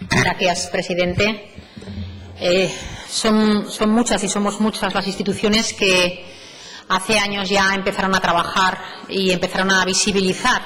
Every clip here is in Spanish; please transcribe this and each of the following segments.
Gracias, presidente. Son muchas y somos muchas las instituciones que hace años ya empezaron a trabajar y empezaron a visibilizar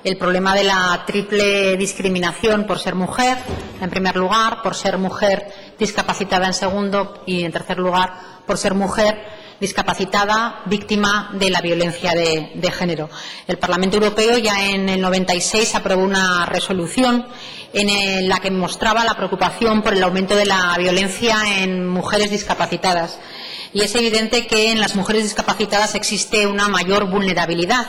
el problema de la triple discriminación por ser mujer, en primer lugar, por ser mujer discapacitada en segundo y, en tercer lugar, por ser mujer discapacitada víctima de la violencia de género. El Parlamento Europeo ya en el 96 aprobó una resolución en la que mostraba la preocupación por el aumento de la violencia en mujeres discapacitadas. Y es evidente que en las mujeres discapacitadas existe una mayor vulnerabilidad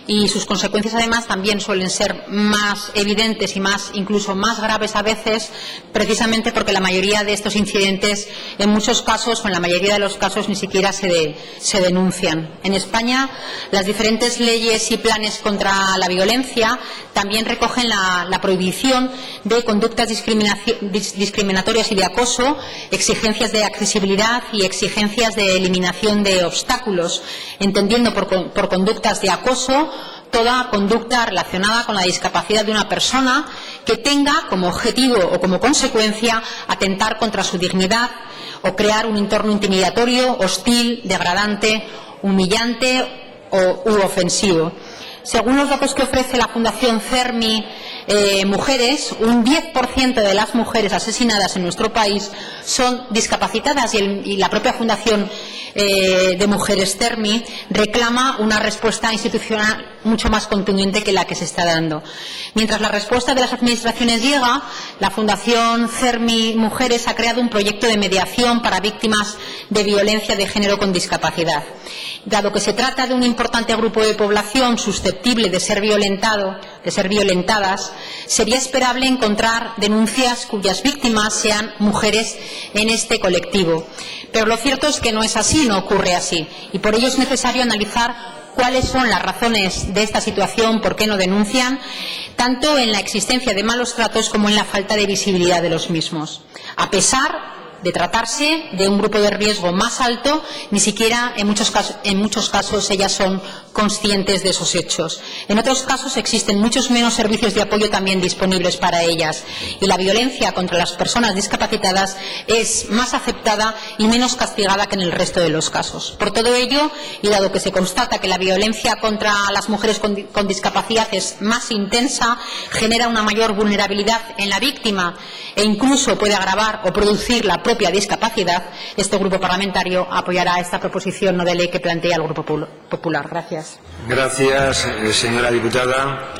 y sus consecuencias además también suelen ser más evidentes y incluso más graves a veces, precisamente porque la mayoría de estos incidentes en muchos casos o en la mayoría de los casos ni siquiera se denuncian. En España las diferentes leyes y planes contra la violencia también recogen la prohibición de conductas discriminatorias y de acoso, exigencias de accesibilidad y exigencias de eliminación de obstáculos, entendiendo por conductas de acoso toda conducta relacionada con la discapacidad de una persona que tenga como objetivo o como consecuencia atentar contra su dignidad o crear un entorno intimidatorio, hostil, degradante, humillante u ofensivo. Según los datos que ofrece la Fundación CERMI Mujeres, un 10% de las mujeres asesinadas en nuestro país son discapacitadas y la propia Fundación de Mujeres CERMI reclama una respuesta institucional mucho más contundente que la que se está dando. Mientras la respuesta de las administraciones llega, la Fundación CERMI Mujeres ha creado un proyecto de mediación para víctimas de violencia de género con discapacidad. Dado que se trata de un importante grupo de población susceptible de ser violentadas, sería esperable encontrar denuncias cuyas víctimas sean mujeres en este colectivo. Pero lo cierto es que no es así, no ocurre así, y por ello es necesario analizar cuáles son las razones de esta situación, por qué no denuncian, tanto en la existencia de malos tratos como en la falta de visibilidad de los mismos. A pesar de tratarse de un grupo de riesgo más alto, ni siquiera en muchos casos ellas son conscientes de esos hechos. En otros casos existen muchos menos servicios de apoyo también disponibles para ellas y la violencia contra las personas discapacitadas es más aceptada y menos castigada que en el resto de los casos. Por todo ello, y dado que se constata que la violencia contra las mujeres con discapacidad es más intensa, genera una mayor vulnerabilidad en la víctima e incluso puede agravar o producir la propia discapacidad, este grupo parlamentario apoyará esta proposición no de ley que plantea el Grupo Popular. Gracias. Gracias, señora diputada.